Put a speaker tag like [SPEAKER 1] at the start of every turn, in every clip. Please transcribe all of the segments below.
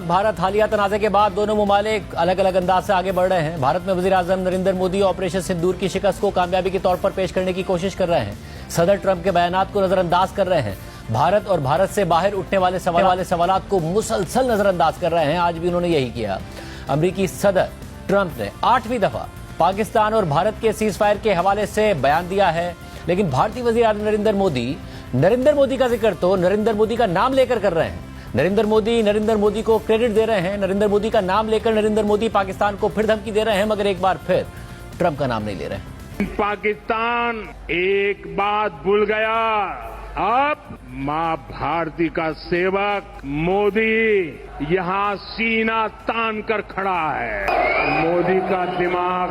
[SPEAKER 1] भारत हालिया तनाज़े के बाद दोनों मुमालिक अलग अलग अंदाज से आगे बढ़ रहे हैं। भारत में वज़ीर आज़म नरेंद्र मोदी ऑपरेशन सिंदूर की शिकस्त को कामयाबी के तौर पर पेश करने की कोशिश कर रहे हैं। सदर ट्रंप के बयानात को नजरअंदाज कर रहे हैं। भारत और भारत से बाहर उठने वाले सवालात को मुसलसल नजरअंदाज कर रहे हैं। आज भी उन्होंने यही किया। अमरीकी सदर ट्रंप ने 8वीं दफा पाकिस्तान और भारत के सीज फायर के हवाले से बयान दिया है, लेकिन भारतीय वज़ीर आज़म नरेंद्र मोदी का जिक्र तो नरेंद्र मोदी का नाम लेकर कर रहे हैं। नरेंद्र मोदी को क्रेडिट दे रहे हैं। नरेंद्र मोदी का नाम लेकर नरेंद्र मोदी पाकिस्तान को फिर धमकी दे रहे हैं, मगर एक बार फिर ट्रंप का नाम नहीं ले रहे हैं।
[SPEAKER 2] पाकिस्तान एक बात भूल गया, अब मां भारती का सेवक मोदी यहां सीना तान कर खड़ा है। मोदी का दिमाग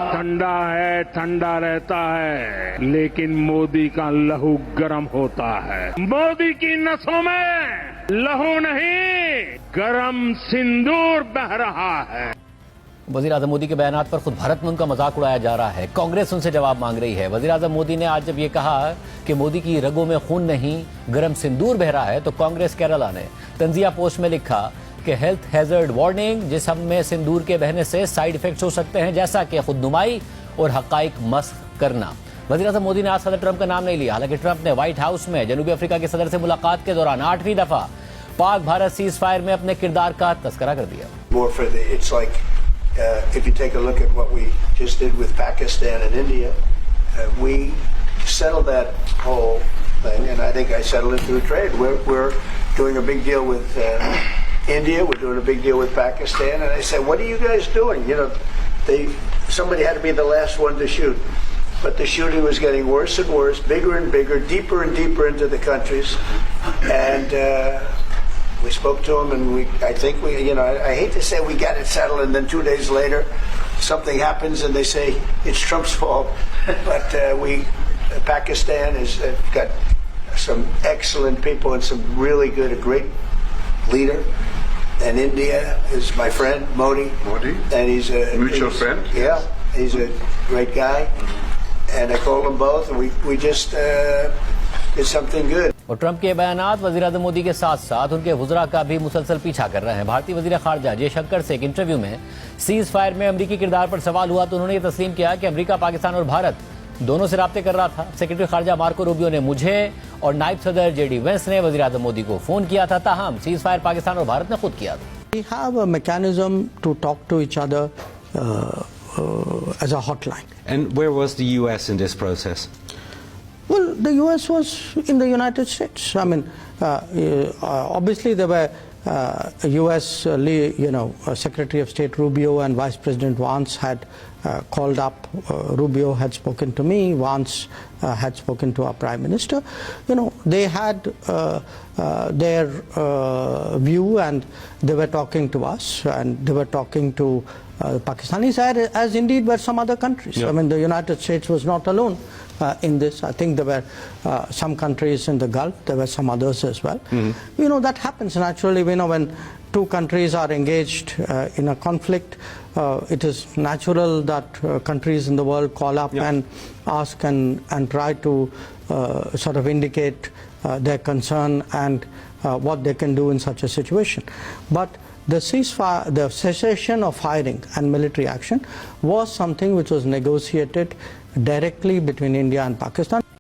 [SPEAKER 2] ठंडा रहता है, लेकिन मोदी का लहू गर्म होता है। मोदी की नसों में लहू नहीं, गरम सिंदूर बह रहा है।
[SPEAKER 1] वज़ीर आज़म मोदी के बयानात पर खुद भारत में उनका मजाक उड़ाया जा रहा है। कांग्रेस उनसे जवाब मांग रही है। वज़ीर आज़म मोदी ने आज जब ये कहा कि मोदी की रगों में खून नहीं गरम सिंदूर बह रहा है, तो कांग्रेस केरला ने तंजिया पोस्ट में लिखा कि हेल्थ हैजर्ड वार्निंग, जिस्म में सिंदूर के बहने से साइड इफेक्ट्स हो सकते हैं, जैसा कि खुदनुमाई और हकाइक मस्ख करना। वज़ीर आज़म मोदी ने आज सदर ट्रंप का नाम नहीं लिया। हालांकि ट्रंप ने व्हाइट हाउस में जनूबी अफ्रीका के सदर से मुलाकात के दौरान 8वीं दफा पाक भारत सीज फायर में अपने किरदार का तस्करा कर दिया।
[SPEAKER 3] If you take a look at what we just did with Pakistan and India, we settled that whole thing, and I think I settled it through trade. We're doing a big deal with India. We're doing a big deal with Pakistan, and I said, "What are you guys doing?" You know, somebody had to be the last one to shoot, but the shooting was getting worse and worse, bigger and bigger, deeper and deeper into the countries, and we spoke to them, and I think I hate to say we got it settled, and then 2 days later something happens and they say it's Trump's fault. But Pakistan has got some excellent people and some really good, a great leader. And India is my friend, Modi. And he's a
[SPEAKER 4] mutual friend.
[SPEAKER 3] Yeah, he's a great guy. And I called them both, and we just did something good.
[SPEAKER 1] और Trump के बयानात वज़ीर आज़म मोदी के साथ साथ उनके वुज़रा का भी मुसलसल पीछा कर रहे हैं। भारतीय वज़ीर ख़ारजा जयशंकर से एक इंटरव्यू में सीज फायर में अमरीकी किरदार पर सवाल हुआ तो उन्होंने ये तस्लीम किया कि अमरीका, पाकिस्तान और भारत दोनों से राब्ते कर रहा था। सेक्रेटरी ख़ारजा मार्को रूबियो ने मुझे और नायब सदर जेडी वेंस ने वज़ीर आज़म मोदी को फ़ोन किया था। ताहम सीज फायर पाकिस्तान और भारत ने खुद किया था।
[SPEAKER 5] We have a mechanism to talk to each other as a hotline.
[SPEAKER 6] And where was the US in this process?
[SPEAKER 5] Well, the US was in the United States. I mean, obviously there were US, Secretary of State Rubio and Vice President Vance had called up. Rubio had spoken to me. Vance had spoken to our Prime Minister. They had their view, and they were talking to us, and they were talking to Pakistanis, as indeed were some other countries.
[SPEAKER 6] Yeah.
[SPEAKER 5] I mean, the United States was not alone in this. I think there were some countries in the Gulf, there were some others as well. Mm-hmm. That happens naturally. When two countries are engaged in a conflict, it is natural that countries in the world call up and ask and try to sort of indicate their concern and what they can do in such a situation. But the ceasefire, the cessation of firing and military action was something which was negotiated directly between India and Pakistan.